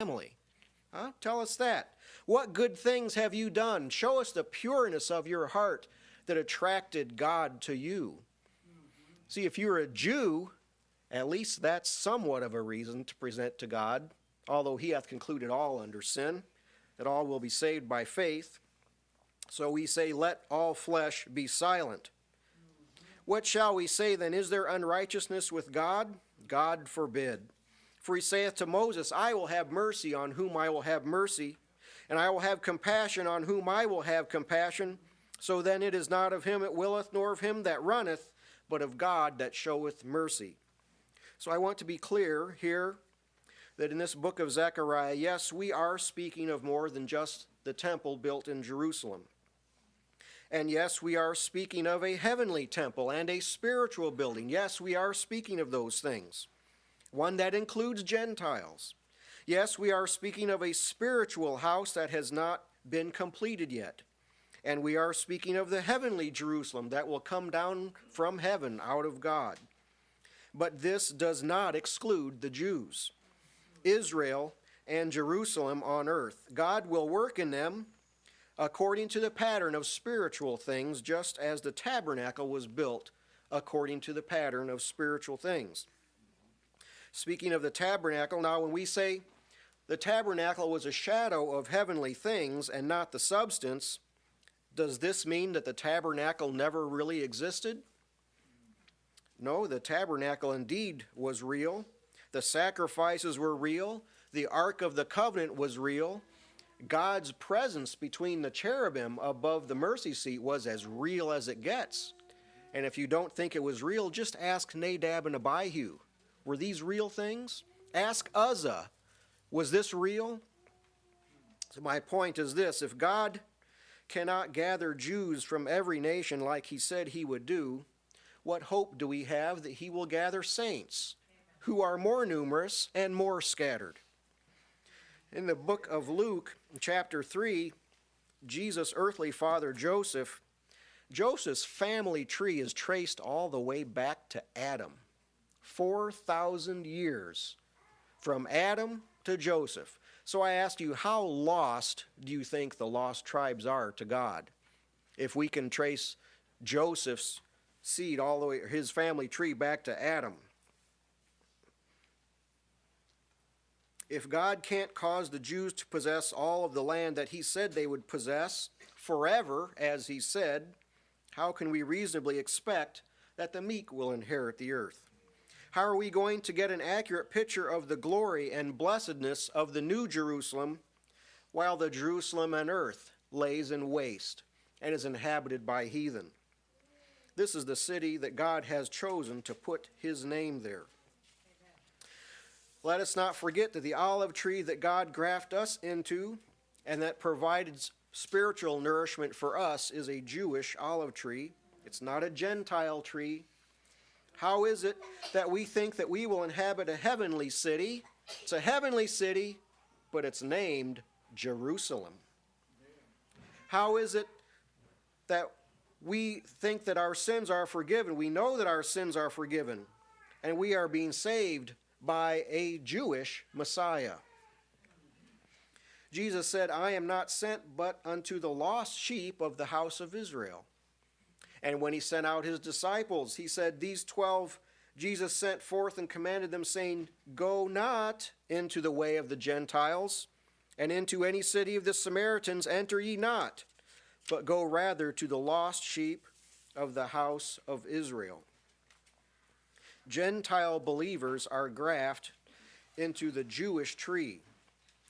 family. Huh? Tell us that. What good things have you done? Show us the pureness of your heart that attracted God to you. See, if you're a Jew, at least that's somewhat of a reason to present to God, although he hath concluded all under sin, that all will be saved by faith. So we say, let all flesh be silent. What shall we say then? Is there unrighteousness with God? God forbid. For he saith to Moses, I will have mercy on whom I will have mercy, and I will have compassion on whom I will have compassion. So then it is not of him that willeth, nor of him that runneth, but of God that showeth mercy. So I want to be clear here that in this book of Zechariah, yes, we are speaking of more than just the temple built in Jerusalem. And yes, we are speaking of a heavenly temple and a spiritual building. Yes, we are speaking of those things. One that includes Gentiles. Yes, we are speaking of a spiritual house that has not been completed yet. And we are speaking of the heavenly Jerusalem that will come down from heaven out of God. But this does not exclude the Jews, Israel, and Jerusalem on earth. God will work in them according to the pattern of spiritual things, just as the tabernacle was built according to the pattern of spiritual things. Speaking of the tabernacle, now when we say the tabernacle was a shadow of heavenly things and not the substance, does this mean that the tabernacle never really existed? No, the tabernacle indeed was real. The sacrifices were real. The Ark of the Covenant was real. God's presence between the cherubim above the mercy seat was as real as it gets. And if you don't think it was real, just ask Nadab and Abihu. Were these real things? Ask Uzzah. Was this real? So my point is this: if God cannot gather Jews from every nation like he said he would do, what hope do we have that he will gather saints who are more numerous and more scattered? In the book of Luke, chapter 3, Jesus' earthly father Joseph's family tree is traced all the way back to Adam. 4,000 years from Adam to Joseph. So I ask you, how lost do you think the lost tribes are to God? If we can trace Joseph's seed all the way, his family tree, back to Adam. If God can't cause the Jews to possess all of the land that he said they would possess forever, as he said, how can we reasonably expect that the meek will inherit the earth? How are we going to get an accurate picture of the glory and blessedness of the New Jerusalem while the Jerusalem on earth lays in waste and is inhabited by heathen? This is the city that God has chosen to put his name there. Let us not forget that the olive tree that God grafted us into and that provided spiritual nourishment for us is a Jewish olive tree. It's not a Gentile tree. How is it that we think that we will inhabit a heavenly city? It's a heavenly city, but it's named Jerusalem. How is it that we think that our sins are forgiven? We know that our sins are forgiven, and we are being saved by a Jewish Messiah. Jesus said, I am not sent but unto the lost sheep of the house of Israel. And when he sent out his disciples, he said, these 12 Jesus sent forth and commanded them, saying, go not into the way of the Gentiles, and into any city of the Samaritans enter ye not, but go rather to the lost sheep of the house of Israel. Gentile believers are grafted into the Jewish tree.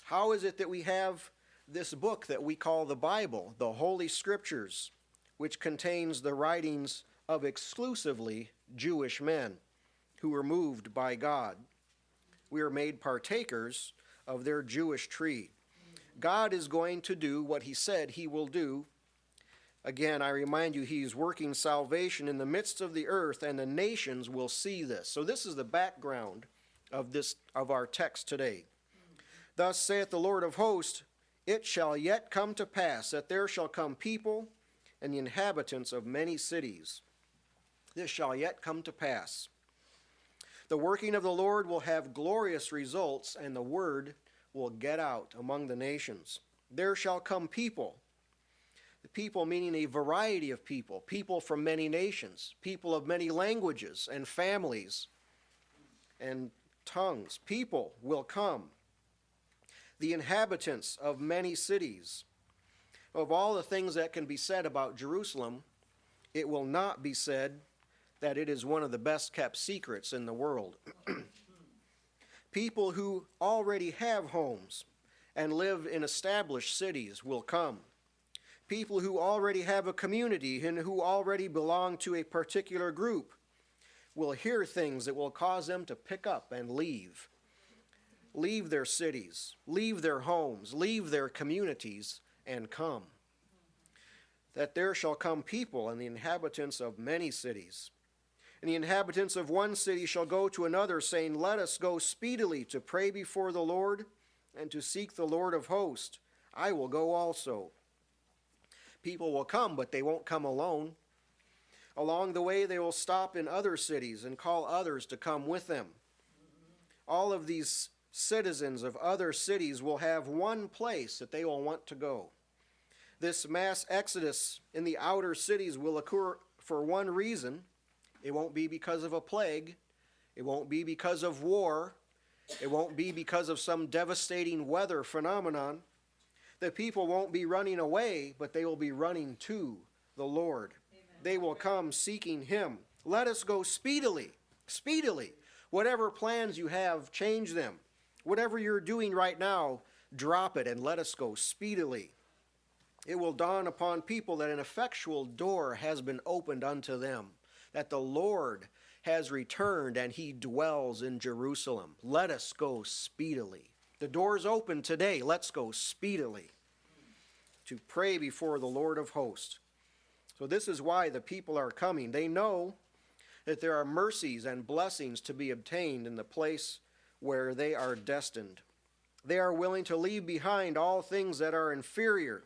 How is it that we have this book that we call the Bible, the Holy Scriptures, which contains the writings of exclusively Jewish men who were moved by God? We are made partakers of their Jewish tree. God is going to do what he said he will do. Again, I remind you, he's working salvation in the midst of the earth, and the nations will see this. So this is the background of our text today. Thus saith the Lord of hosts, it shall yet come to pass that there shall come people and the inhabitants of many cities. This shall yet come to pass. The working of the Lord will have glorious results, and the word will get out among the nations. There shall come people. The people meaning a variety of people, people from many nations, people of many languages and families and tongues. People will come. The inhabitants of many cities. Of all the things that can be said about Jerusalem, it will not be said that it is one of the best kept secrets in the world. People who already have homes and live in established cities will come. People who already have a community and who already belong to a particular group will hear things that will cause them to pick up and leave. Leave their cities, leave their homes, leave their communities, and come. That there shall come people and the inhabitants of many cities. And the inhabitants of one city shall go to another, saying, Let us go speedily to pray before the Lord and to seek the Lord of hosts. I will go also. People will come, but they won't come alone. Along the way, they will stop in other cities and call others to come with them. All of these citizens of other cities will have one place that they will want to go. This mass exodus in the outer cities will occur for one reason. It won't be because of a plague. It won't be because of war. It won't be because of some devastating weather phenomenon. The people won't be running away, but they will be running to the Lord. Amen. They will come seeking Him. Let us go speedily, speedily. Whatever plans you have, change them. Whatever you're doing right now, drop it and let us go speedily. It will dawn upon people that an effectual door has been opened unto them, that the Lord has returned and He dwells in Jerusalem. Let us go speedily. The door's open today. Let's go speedily to pray before the Lord of hosts. So this is why the people are coming. They know that there are mercies and blessings to be obtained in the place where they are destined. They are willing to leave behind all things that are inferior.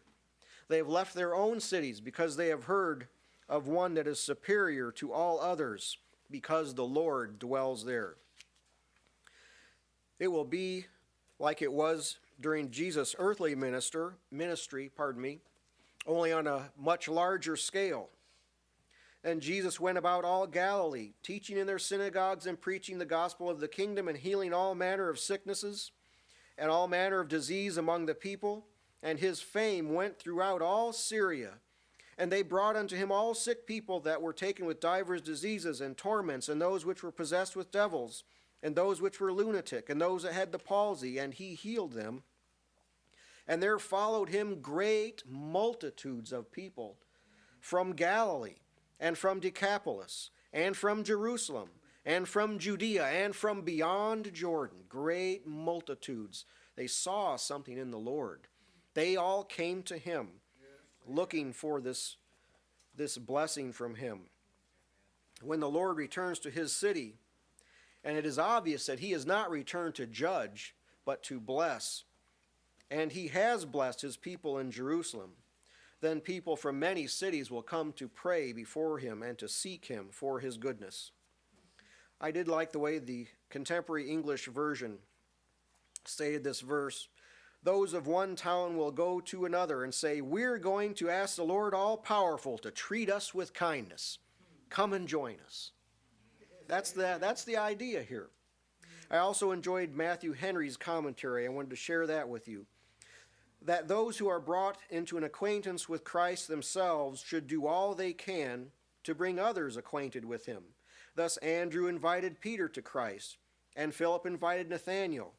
They have left their own cities because they have heard of one that is superior to all others, because the Lord dwells there. It will be like it was during Jesus' earthly ministry, only on a much larger scale. And Jesus went about all Galilee, teaching in their synagogues and preaching the gospel of the kingdom and healing all manner of sicknesses and all manner of disease among the people. And his fame went throughout all Syria. And they brought unto him all sick people that were taken with divers diseases and torments, and those which were possessed with devils, and those which were lunatic, and those that had the palsy, and he healed them. And there followed him great multitudes of people from Galilee, and from Decapolis, and from Jerusalem, and from Judea, and from beyond Jordan. Great multitudes. They saw something in the Lord. They all came to him, looking for this blessing from him. When the Lord returns to his city, and it is obvious that he has not returned to judge, but to bless, and he has blessed his people in Jerusalem, then people from many cities will come to pray before him and to seek him for his goodness. I did like the way the contemporary English version stated this verse. Those of one town will go to another and say, we're going to ask the Lord all-powerful to treat us with kindness. Come and join us. That's the idea here. I also enjoyed Matthew Henry's commentary. I wanted to share that with you. That those who are brought into an acquaintance with Christ themselves should do all they can to bring others acquainted with him. Thus Andrew invited Peter to Christ, and Philip invited Nathanael,